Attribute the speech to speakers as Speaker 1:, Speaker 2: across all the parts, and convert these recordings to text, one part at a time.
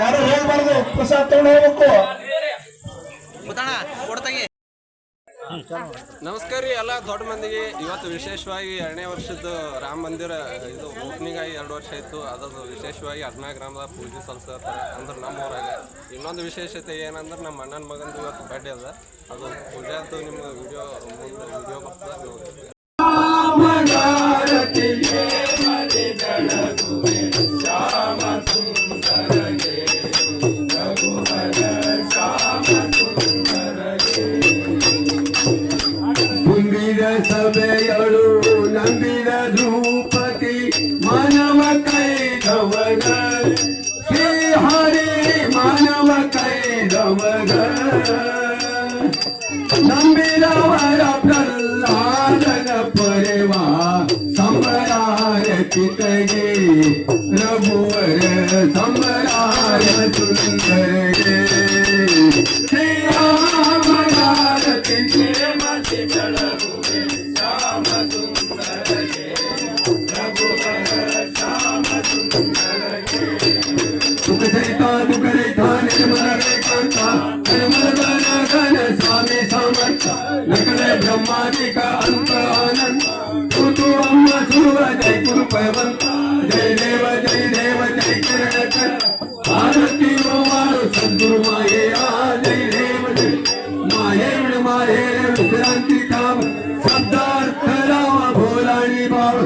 Speaker 1: ಯಾರು ಹೇಳ್ಬಾರ್ದು, ಪ್ರಸಾದ ತಗೊಂಡು ಹೋಗ್ಬೇಕು.
Speaker 2: ನಮಸ್ಕಾರ ರೀ ಎಲ್ಲ ದೊಡ್ಡ ಮಂದಿಗೆ. ಇವತ್ತು ವಿಶೇಷವಾಗಿ 2ನೇ ವರ್ಷದ ರಾಮ ಮಂದಿರ ಇದು ಓಪನಿಂಗ್ ಆಗಿ 2 ವರ್ಷ ಆಯಿತು. ಅದದು ವಿಶೇಷವಾಗಿ 14 ಗ್ರಾಮದ ಪೂಜೆ ಸಲ್ಲಿಸ್ತಾರೆ ಅಂದ್ರೆ ನಮ್ಮ ಊರಾಗ. ಇನ್ನೊಂದು ವಿಶೇಷತೆ ಏನಂದ್ರೆ ನಮ್ಮ ಅಣ್ಣನ ಮಗಂದು ಇವತ್ತು ಬರ್ಡೇ ಅದ. ಅದು ಪೂಜೆ ಅಂತೂ ನಿಮ್ಮ ವಿಡಿಯೋ ಬರ್ತದೆ ನೋಡಿ.
Speaker 3: ಸಭೆಯಳು ನಂಬಿದ ದ್ರೌಪದಿ ಮಾನವ ಕೈದವಗ ಶ್ರೀಹರಿ ಮಾನವ ಕೈದವಗ ನಂಬಿದವರ ಪ್ರಹ್ಲಾದನ ಪರವ ಸಂಬರಾರತಿಗೆ ರಘುವರ ಸಂಬರಾರ ಸುಂದರಗೆ ಶ್ರೀರಾಮರಾರತಿ ಮತಿ ಬೆಳಗು स्वामी समर्थ नकले ब्रह्मादिक अंत आनंद तू अम्मा सुरव जय गुरु पैवंत जय देव जय किरण आरती मारो सद्गुरु माये जय देव जय माये विश्रांति काम शब्दार्थ राम भोलानी भाव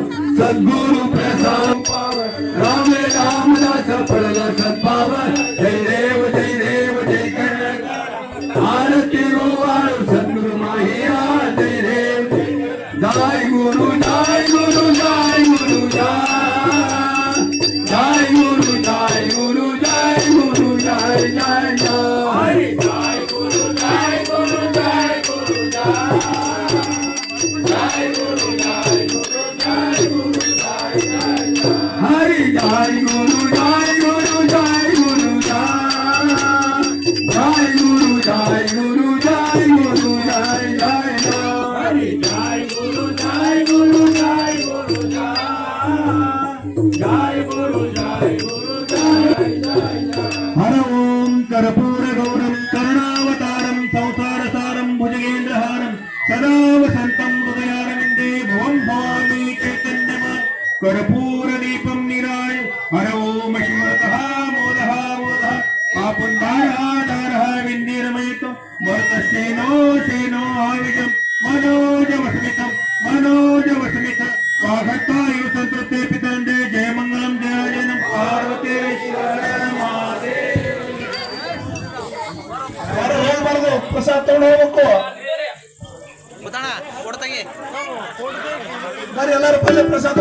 Speaker 3: सद्गुरु प्रसाद पाव राम रामदास पड़ला सद्भाव जय देव जय किरण आरती रोवारो सद्गुरु माया जय देव जय गुरु जय गुरु जय गुरु जय गुरु जय गुरु जय गुरु जय जय हरि जय गुरु जय गुरु जय गुरु जय गुरु जय गुरु जय गुरु जय हरि जय गुरु जय गुरु जय गुरु जय गुरु जय गुरु जय गुरु जय जय हरि जय गुरु जय गुरु जय गुरु जय गुरु जय गुरु जय जय हर ओम कर्पूर गौरम करुणावतारम संसारसारम भुजगेन्द्रहारम सदा वसंतं हृदयारविन्दे भवं भवामि चैतन्यम कर्पूर दीपं निराय हर ओम शिवतः मोदः पापुन्धारः विन्दिरमयितो वर्तस्येनो शेनो आविजं मनोजवस्मितं वाघट्टायु संतृप्ते पितरंदे जय मंगलम जयराजनं पार्वती
Speaker 1: ಯಾರು ಹೇಳ್ಬಾರ್ದು, ಪ್ರಸಾದ ತಗೊಂಡು ಹೋಗ್ಬೇಕು. ಬರ್ರಿ ಎಲ್ಲರೂ ಪಲ್ಯ ಪ್ರಸಾದ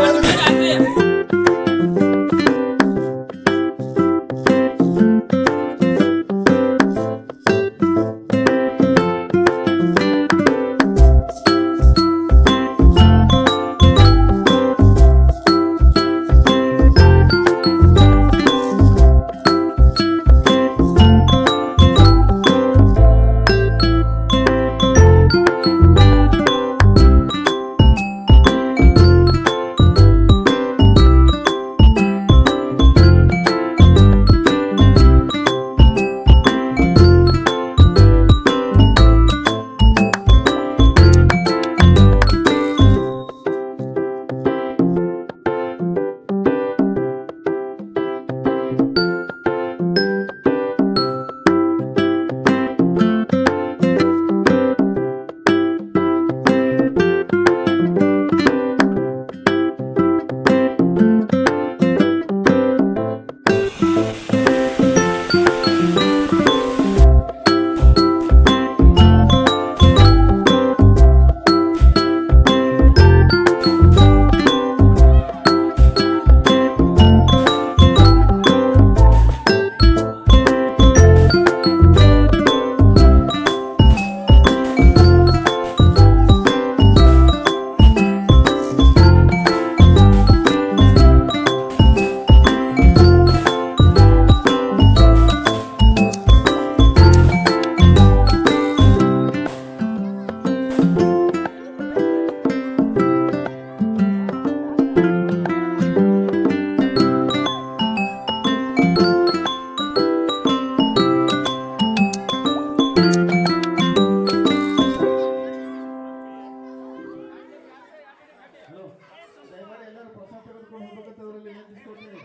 Speaker 4: ಮಾಡ್ಕೊಂಡು ಹೋಗ್ಬೇಕಂತ ಅವರಲ್ಲಿ ವಿನಂತಿಸ್ಕೊಡ್ತೀನಿ.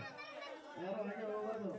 Speaker 4: ಯಾರು ಹಾಗೆ ಹೋಗೋದು